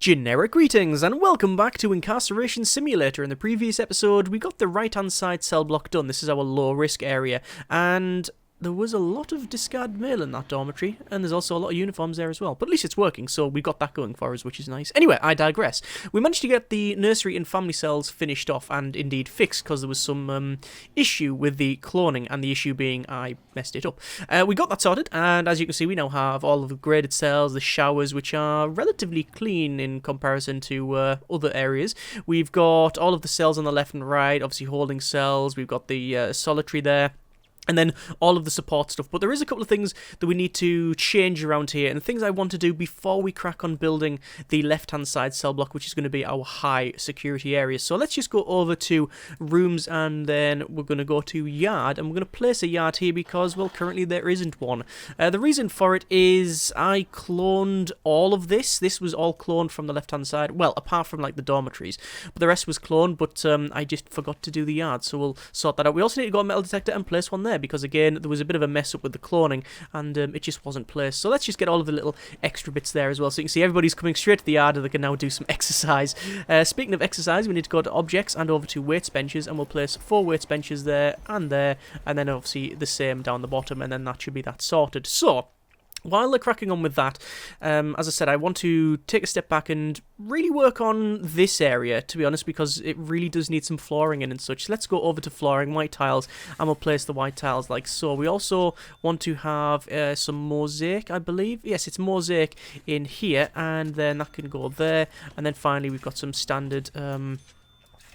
Generic greetings and welcome back to Incarceration Simulator. In the previous episode, we got the right-hand side cell block done. This is our low-risk area, and there was a lot of discarded mail in that dormitory, and there's also a lot of uniforms there as well. But at least it's working, so we got that going for us, which is nice. Anyway, I digress. We managed to get the nursery and family cells finished off, and indeed fixed, because there was some issue with the cloning, and the issue being I messed it up. We got that sorted, and as you can see, we now have all of the graded cells, the showers, which are relatively clean in comparison to other areas. We've got all of the cells on the left and right, obviously holding cells. We've got the solitary there. And then all of the support stuff. But there is a couple of things that we need to change around here, and things I want to do before we crack on building the left-hand side cell block, which is going to be our high security area. So let's just go over to rooms, and then we're going to go to yard, and we're going to place a yard here because, well, currently there isn't one. The reason for it is I cloned all of this. This was all cloned from the left-hand side. Well, apart from, like, the dormitories. But the rest was cloned, but I just forgot to do the yard, so we'll sort that out. We also need to go a metal detector and place one there, because again there was a bit of a mess up with the cloning, and it just wasn't placed. So let's just get all of the little extra bits there as well, so you can see everybody's coming straight to the yard and they can now do some exercise. Speaking of exercise, we need to go to objects and over to weights benches, and we'll place 4 weights benches there, and then obviously the same down the bottom, and then that should be that sorted. So while they're cracking on with that, as I said, I want to take a step back and really work on this area, to be honest, because it really does need some flooring in and such. Let's go over to flooring, white tiles, and we'll place the white tiles like so. We also want to have some mosaic, I believe. Yes, it's mosaic in here, and then that can go there. And then finally, we've got some standard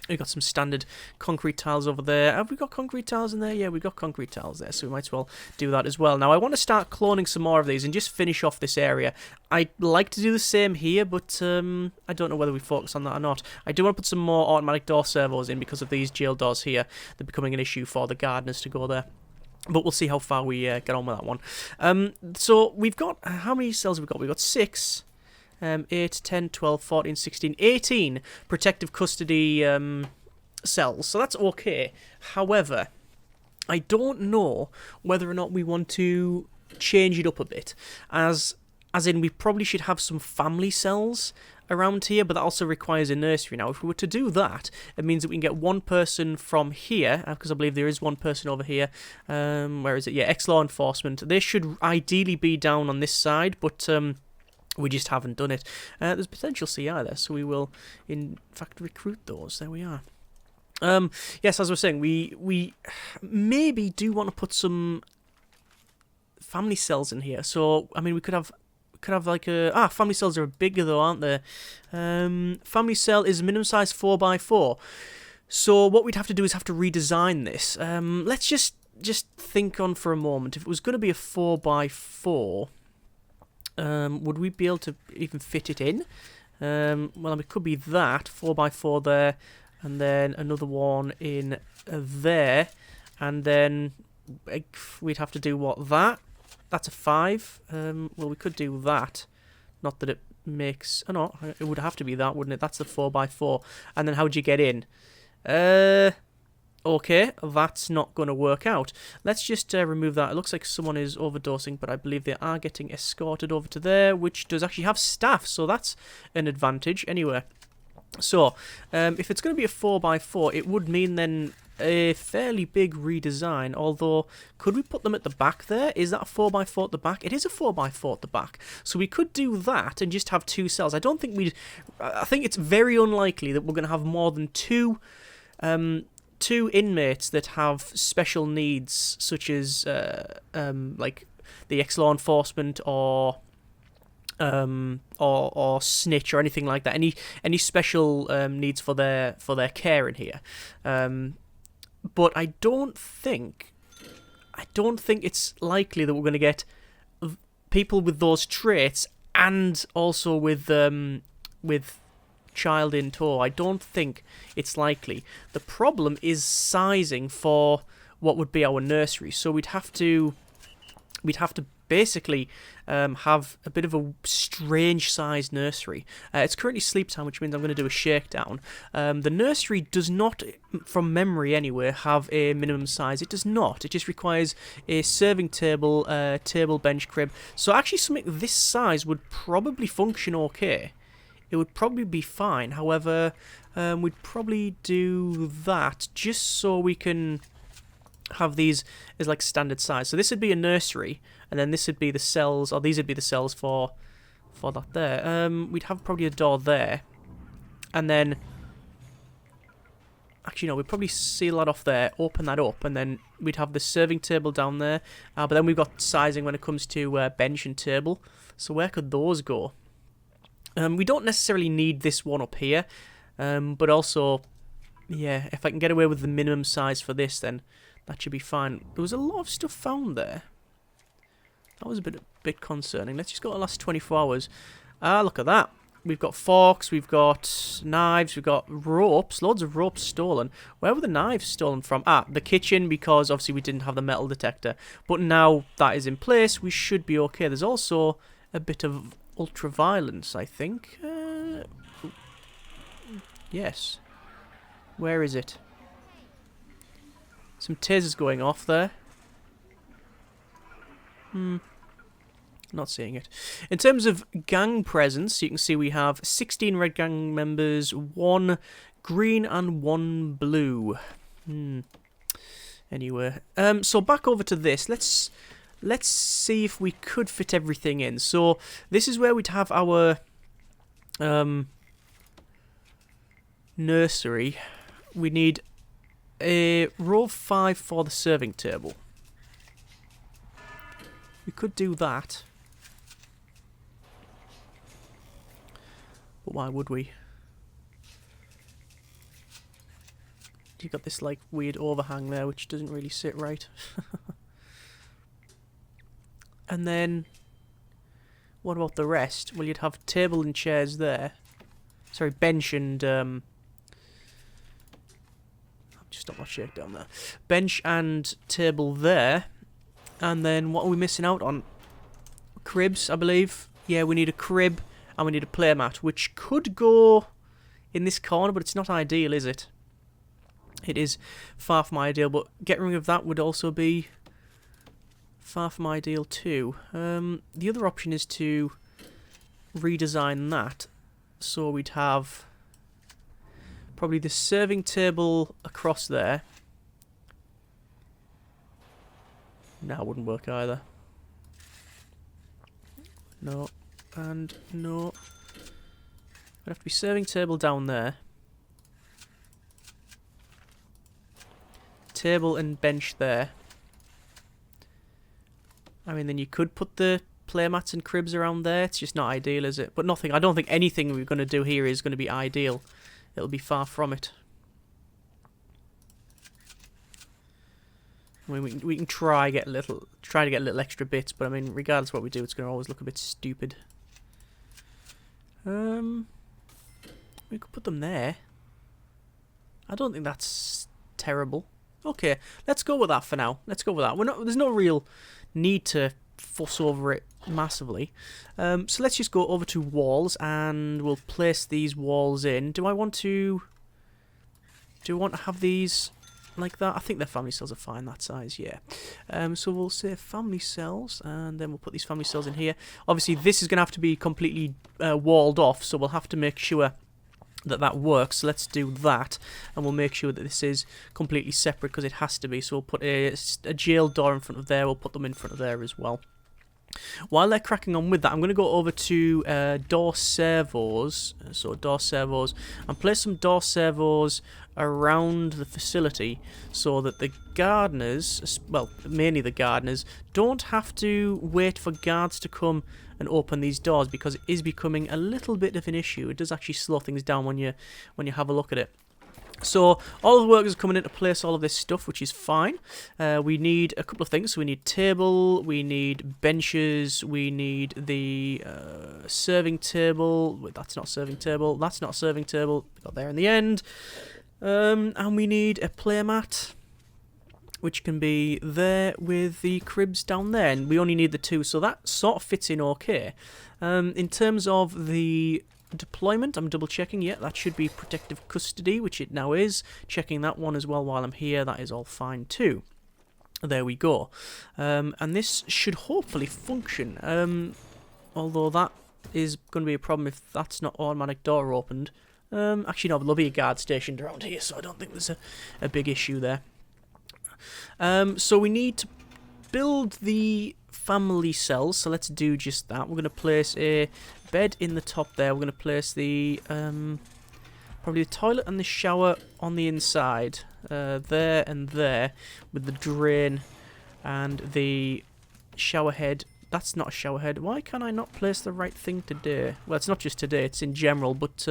we've got some standard concrete tiles over there. Have we got concrete tiles in there? Yeah, we've got concrete tiles there, so we might as well do that as well. Now, I want to start cloning some more of these and just finish off this area. I'd like to do the same here, but I don't know whether we focus on that or not. I do want to put some more automatic door servos in because of these jail doors here. They're becoming an issue for the gardeners to go there. But we'll see how far we get on with that one. So we've got, how many cells have we got? We've got 6. 8, 10, 12, 14, 16, 18 protective custody cells. So that's okay. However, I don't know whether or not we want to change it up a bit. As in, we probably should have some family cells around here, but that also requires a nursery. Now, if we were to do that, it means that we can get one person from here, because I believe there is one person over here. Where is it? Yeah, ex-law enforcement. They should ideally be down on this side, but we just haven't done it. There's potential CI there, so we will, in fact, recruit those. There we are. Yes, as I was saying, we maybe do want to put some family cells in here. So, I mean, we could have like a... family cells are bigger, though, aren't they? Family cell is minimum size 4x4. So, what we'd have to do is have to redesign this. Let's just think on for a moment. If it was going to be a 4x4... would we be able to even fit it in? Well, it could be that 4x4 there, and then another one in there, and then we'd have to do what, that's a 5. Well, we could do that. Not that it makes... Oh no, it would have to be that, wouldn't it? That's the 4x4. And then how would you get in? Okay, that's not going to work out. Let's just remove that. It looks like someone is overdosing, but I believe they are getting escorted over to there, which does actually have staff, so that's an advantage. Anyway, so if it's going to be a 4x4, it would mean then a fairly big redesign, although could we put them at the back there? Is that a 4x4 at the back? It is a 4x4 at the back, so we could do that and just have 2 cells. I think it's very unlikely that we're going to have more than 2 inmates that have special needs, such as like the ex-law enforcement or snitch or anything like that. Any special needs for their care in here. But I don't think it's likely that we're going to get people with those traits and also with child in tow. I don't think it's likely. The problem is sizing for what would be our nursery. So we'd have to basically have a bit of a strange sized nursery. It's currently sleep time, which means I'm going to do a shakedown. The nursery does not, from memory anyway, have a minimum size. It does not. It just requires a serving table, table, bench, crib. So actually something this size would probably function okay it would probably be fine. However, we'd probably do that just so we can have these as like standard size. So this would be a nursery, and then this would be the cells, or these would be the cells for that there. We'd have probably a door there, and then actually no, we'd probably seal that off there, open that up, and then we'd have the serving table down there. But then we've got sizing when it comes to bench and table. So where could those go? We don't necessarily need this one up here, but also, yeah, if I can get away with the minimum size for this, then that should be fine. There was a lot of stuff found there. That was a bit concerning. Let's just go to the last 24 hours. Look at that. We've got forks, we've got knives, we've got ropes. Loads of ropes stolen. Where were the knives stolen from? The kitchen, because obviously we didn't have the metal detector. But now that is in place, we should be okay. There's also a bit of ultraviolence, I think. Yes. Where is it? Some tasers going off there. Not seeing it. In terms of gang presence, you can see we have 16 red gang members, 1 green and 1 blue. Anyway, so back over to this. Let's see if we could fit everything in. So this is where we'd have our nursery. We need a row of 5 for the serving table. We could do that. But why would we? You've got this like weird overhang there which doesn't really sit right. And then what about the rest? Well, you'd have table and chairs there. Sorry, bench and I've just got my shakedown there. Bench and table there. And then what are we missing out on? Cribs, I believe. Yeah, we need a crib and we need a playmat, which could go in this corner, but it's not ideal, is it? It is far from ideal, but getting rid of that would also be far from ideal too. The other option is to redesign that. So we'd have probably the serving table across there. No, it wouldn't work either. No, and no. It'd have to be serving table down there. Table and bench there. I mean, then you could put the playmats and cribs around there. It's just not ideal, is it? But nothing. I don't think anything we're going to do here is going to be ideal. It'll be far from it. I mean, we can try to get a little extra bits, but I mean, regardless of what we do, it's going to always look a bit stupid. We could put them there. I don't think that's terrible. Okay, let's go with that for now. Let's go with that. There's no real need to fuss over it massively. So let's just go over to walls, and we'll place these walls in. Do I want to have these like that? I think their family cells are fine that size, yeah. So we'll say family cells, and then we'll put these family cells in here. Obviously, this is going to have to be completely walled off, so we'll have to make sure that works. So let's do that, and we'll make sure that this is completely separate because it has to be. So we'll put a jail door in front of there. We'll put them in front of there as well. While they're cracking on with that, I'm going to go over to door servos. So door servos, and place some door servos around the facility so that the gardeners, well, mainly the gardeners, don't have to wait for guards to come and open these doors, because it is becoming a little bit of an issue. It does actually slow things down when you have a look at it. So all the workers are coming in to place all of this stuff, which is fine. We need a couple of things. So we need table, we need benches, we need the serving table. Wait, that's not serving table. That's not serving table. Got there in the end. And we need a playmat, which can be there with the cribs down there. And we only need the 2, so that sort of fits in okay. In terms of the deployment, I'm double checking. Yeah, that should be protective custody, which it now is. Checking that one as well while I'm here. That is all fine too. There we go. And this should hopefully function. Although that is going to be a problem if that's not automatic door opened. Actually, no, there'll be a guard stationed around here, so I don't think there's a big issue there. So we need to build the family cells, so let's do just that. We're going to place a bed in the top there. We're going to place the probably the toilet and the shower on the inside, there and there, with the drain and the shower head. That's not a shower head. Why can I not place the right thing today? Well, it's not just today, it's in general, but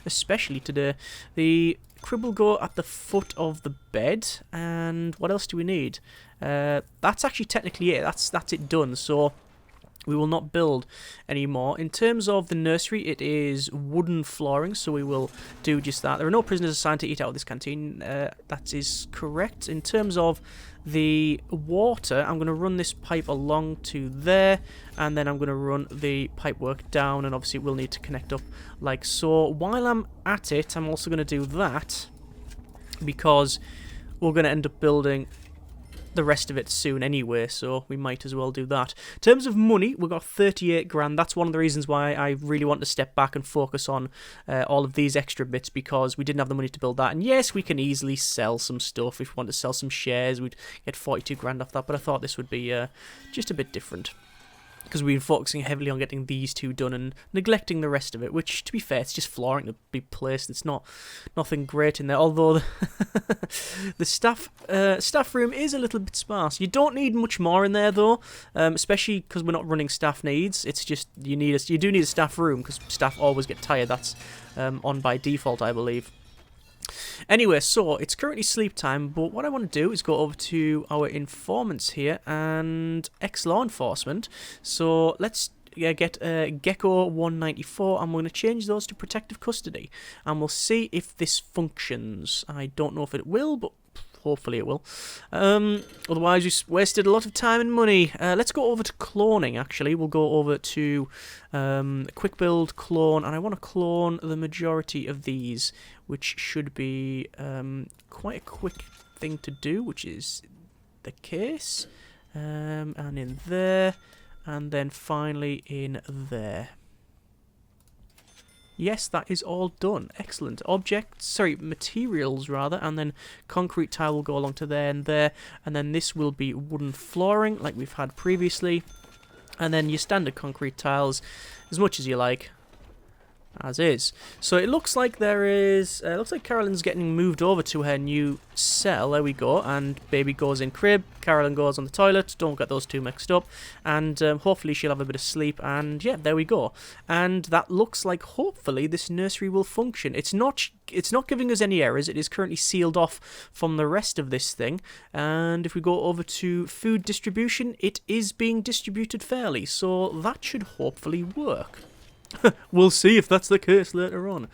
especially today. The crib will go at the foot of the bed, and what else do we need? That's actually technically it. That's it done, so we will not build anymore. In terms of the nursery, it is wooden flooring, so we will do just that. There are no prisoners assigned to eat out of this canteen. That is correct. In terms of the water, I'm going to run this pipe along to there, and then I'm going to run the pipework down, and obviously we'll need to connect up like so. While I'm at it, I'm also going to do that, because we're going to end up building the rest of it soon anyway, so we might as well do that. In terms of money, we've got 38 grand. That's one of the reasons why I really want to step back and focus on all of these extra bits, because we didn't have the money to build that. And yes, we can easily sell some stuff. If we want to sell some shares, we'd get 42 grand off that, but I thought this would be just a bit different, because we've been focusing heavily on getting these two done and neglecting the rest of it, which, to be fair, it's just flooring to be placed. It's nothing great in there, although the staff room is a little bit sparse. You don't need much more in there, though, especially because we're not running staff needs. It's just you do need a staff room, because staff always get tired. That's on by default, I believe. Anyway, so it's currently sleep time, but what I want to do is go over to our informants here and ex-law enforcement. So let's get Gecko 194, and we're going to change those to protective custody, and we'll see if this functions. I don't know if it will, but hopefully it will. Otherwise, we wasted a lot of time and money. Let's go over to cloning, actually. We'll go over to quick build, clone, and I want to clone the majority of these, which should be quite a quick thing to do, which is the case. And in there, and then finally in there. Yes, that is all done. Excellent. Materials rather, and then concrete tile will go along to there, and then this will be wooden flooring like we've had previously, and then your standard concrete tiles, as much as you like, as is. So it looks like looks like Carolyn's getting moved over to her new cell. There we go, and baby goes in crib, Carolyn goes on the toilet. Don't get those two mixed up, and hopefully she'll have a bit of sleep, and yeah, there we go. And that looks like hopefully this nursery will function. It's not giving us any errors. It is currently sealed off from the rest of this thing, and if we go over to food distribution, it is being distributed fairly, so that should hopefully work. We'll see if that's the case later on.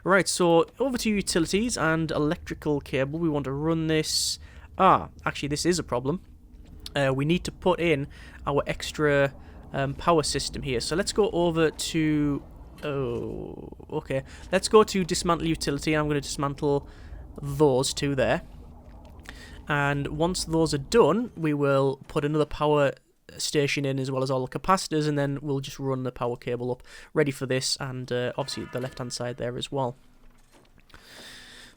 Right, so over to utilities and electrical cable. We want to run this. Actually, this is a problem. We need to put in our extra power system here. So let's go over to... okay. Let's go to dismantle utility. I'm going to dismantle those two there. And once those are done, we will put another power station in, as well as all the capacitors, and then we'll just run the power cable up ready for this, and obviously the left hand side there as well.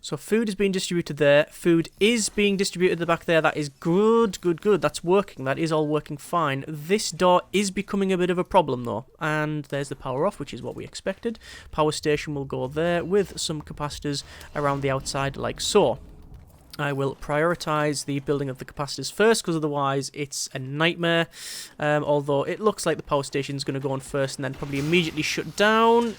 So food is being distributed there, food is being distributed at the back there. That is good. That's working. That is all working fine. This door is becoming a bit of a problem though, and there's the power off, which is what we expected. Power station will go there with some capacitors around the outside like so. I will prioritise the building of the capacitors first, because otherwise it's a nightmare. Although it looks like the power station is going to go on first and then probably immediately shut down.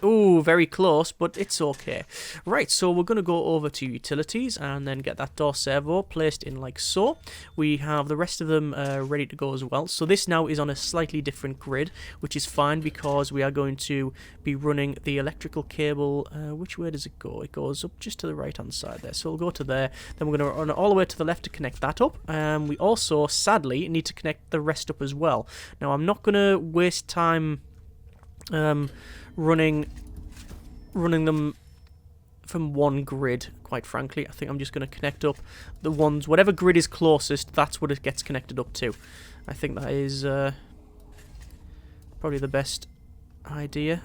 Ooh, very close, but it's okay. Right, so we're going to go over to utilities and then get that door servo placed in like so. We have the rest of them ready to go as well. So this now is on a slightly different grid, which is fine because we are going to be running the electrical cable. Which way does it go? It goes up just to the right hand side there. So we'll go to there. Then we're going to run all the way to the left to connect that up. We also, sadly, need to connect the rest up as well. Now, I'm not going to waste time... running them from one grid, quite frankly. I think I'm just going to connect up the ones, whatever grid is closest, that's what it gets connected up to. I think that is probably the best idea.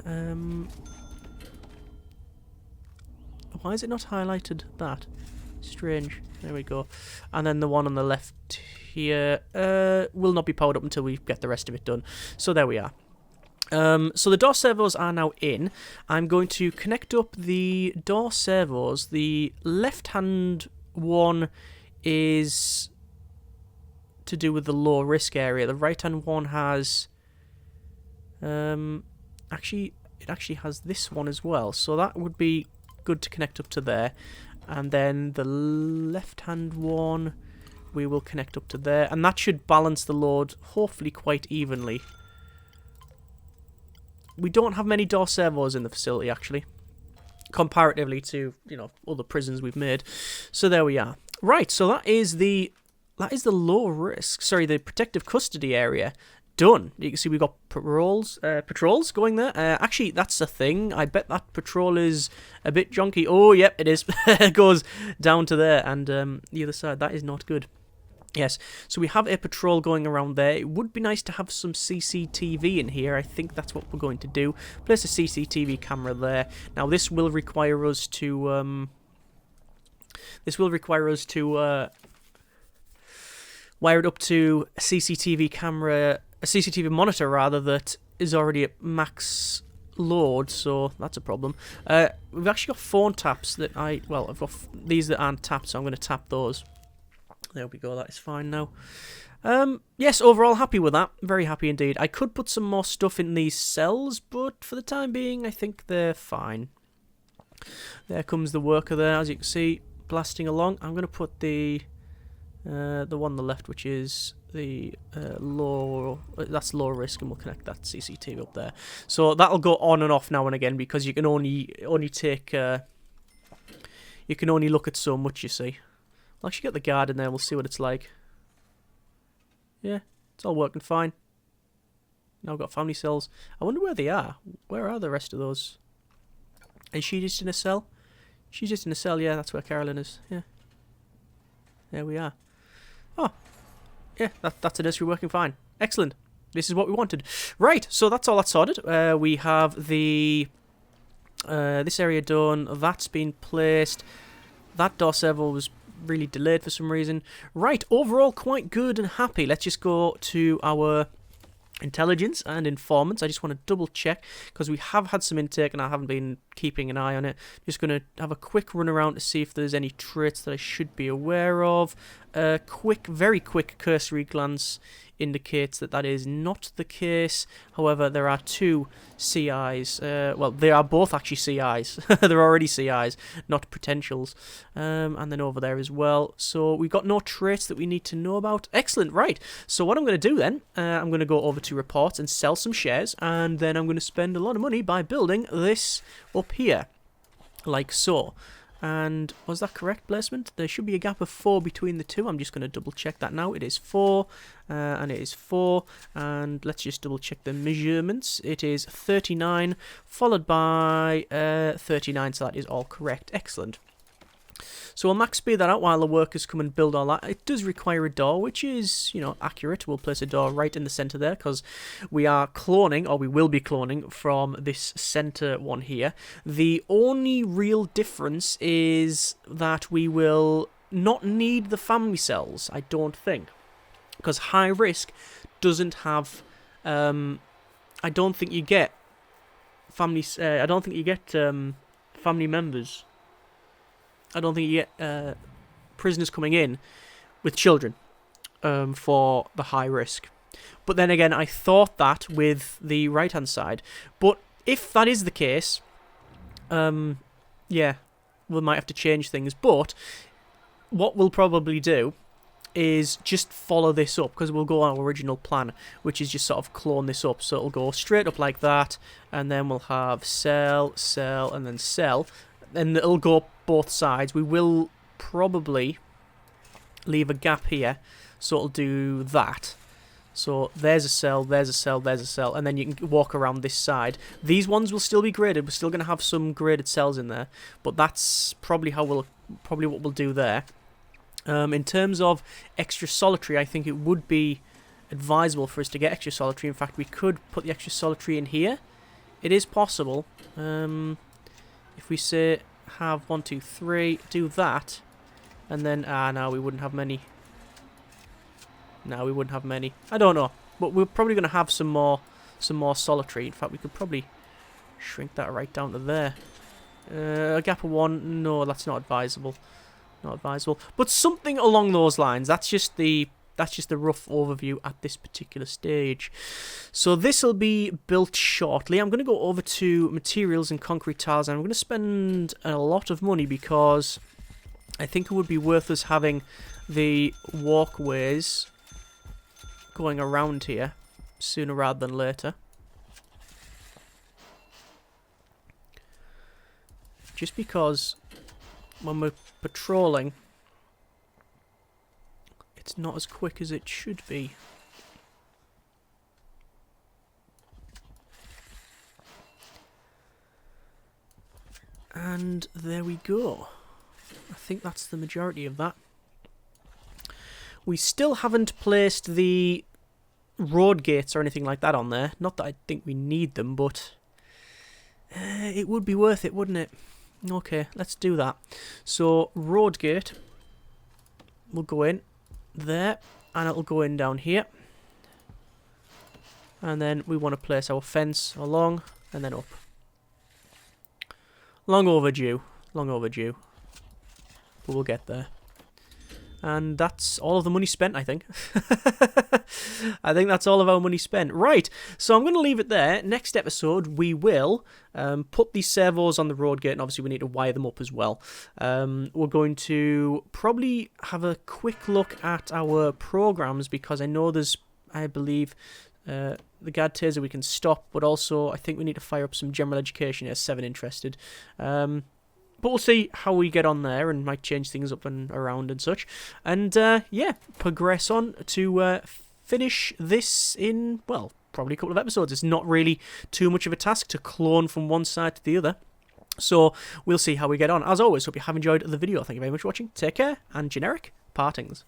Why is it not highlighted that? Strange. There we go. And then the one on the left here will not be powered up until we get the rest of it done. So there we are. So the door servos are now in. I'm going to connect up the door servos. The left-hand one is to do with the low risk area. The right-hand one has... actually, it actually has this one as well. So that would be good to connect up to there. And then the left-hand one we will connect up to there. And that should balance the load, hopefully, quite evenly. We don't have many door servos in the facility, actually, comparatively to, you know, other prisons we've made. So there we are. Right, so that is the low risk, sorry, the protective custody area done. You can see we've got patrols going there. Actually, that's a thing. I bet that patrol is a bit junky. Oh, yep, it is. It goes down to there, and the other side. That is not good. Yes, so we have a patrol going around there. It would be nice to have some CCTV in here. I think that's what we're going to do. Place a CCTV camera there. Now, this will require us to... wire it up to a CCTV camera... A CCTV monitor, rather, that is already at max load, so that's a problem. We've actually got phone taps that I've got these that aren't tapped, so I'm going to tap those. There we go, that is fine now. Yes, overall happy with that. Very happy indeed. I could put some more stuff in these cells, but for the time being, I think they're fine. There comes the worker there, as you can see, blasting along. I'm going to put the one on the left, which is the that's low risk, and we'll connect that CCTV up there. So that'll go on and off now and again, because you can only take you can only look at so much, you see. I'll actually get the guard in there, we'll see what it's like. Yeah, it's all working fine. Now I've got family cells. I wonder where they are. Where are the rest of those? Is she just in a cell? She's just in a cell, yeah, that's where Carolyn is. Yeah. There we are. Oh, yeah, that's a nursery working fine. Excellent. This is what we wanted. Right, so that's all that's sorted. We have the this area done. That's been placed. That door servo was really delayed for some reason. Right, overall quite good and happy. Let's just go to our intelligence and informants. I just want to double check, because we have had some intake and I haven't been keeping an eye on it. Just going to have a quick run around to see if there's any traits that I should be aware of. Very quick cursory glance indicates that that is not the case. However, there are two CIs. Well, they are both actually CIs. They're already CIs, not potentials. And then over there as well. So we've got no traits that we need to know about. Excellent, right. So what I'm going to do then, I'm going to go over to reports and sell some shares. And then I'm going to spend a lot of money by building this up here. Like so. And was that correct placement? There should be a gap of 4 between the two. I'm just going to double check that now. It is 4 and it is 4, and let's just double check the measurements. It is 39 followed by 39, so that is all correct. Excellent. So we'll max speed that out while the workers come and build all that. It does require a door, which is, you know, accurate. We'll place a door right in the centre there, because we are cloning, or we will be cloning, from this centre one here. The only real difference is that we will not need the family cells, I don't think. Because high risk doesn't have... I don't think you get family... I don't think you get family members... I don't think you get prisoners coming in with children for the high risk. But then again, I thought that with the right-hand side. But if that is the case, yeah, we might have to change things. But what we'll probably do is just follow this up, because we'll go on our original plan, which is just sort of clone this up. So it'll go straight up like that, and then we'll have cell, cell, and then cell. And it'll go both sides. We will probably leave a gap here, so it'll do that. So there's a cell, there's a cell, there's a cell, and then you can walk around this side. These ones will still be graded. We're still going to have some graded cells in there, but that's probably what we'll do there. In terms of extra solitary, I think it would be advisable for us to get extra solitary. In fact, we could put the extra solitary in here, it is possible. If we say have 1, 2, 3, do that, and then no, we wouldn't have many. No, we wouldn't have many. I don't know, but we're probably going to have some more solitary. In fact, we could probably shrink that right down to there. A gap of 1. No, that's not advisable. Not advisable. But something along those lines. That's just the rough overview at this particular stage. So this will be built shortly. I'm going to go over to materials and concrete tiles, and I'm going to spend a lot of money because I think it would be worth us having the walkways going around here sooner rather than later. Just because when we're patrolling, it's not as quick as it should be. And there we go. I think that's the majority of that. We still haven't placed the road gates or anything like that on there. Not that I think we need them, but it would be worth it, wouldn't it? Okay, let's do that. So, road gate will go in there, and it'll go in down here. And then we want to place our fence along, and then up. Long overdue. Long overdue. But we'll get there. And that's all of the money spent, I think. I think that's all of our money spent. Right, so I'm going to leave it there. Next episode, we will put these servos on the road gate, and obviously we need to wire them up as well. We're going to probably have a quick look at our programs, because I know there's, I believe, the guard taser we can stop, but also I think we need to fire up some general education. There's 7 interested. But we'll see how we get on there, and might change things up and around and such. And, yeah, progress on to finish this in, well, probably a couple of episodes. It's not really too much of a task to clone from one side to the other. So, we'll see how we get on. As always, hope you have enjoyed the video. Thank you very much for watching. Take care, and generic partings.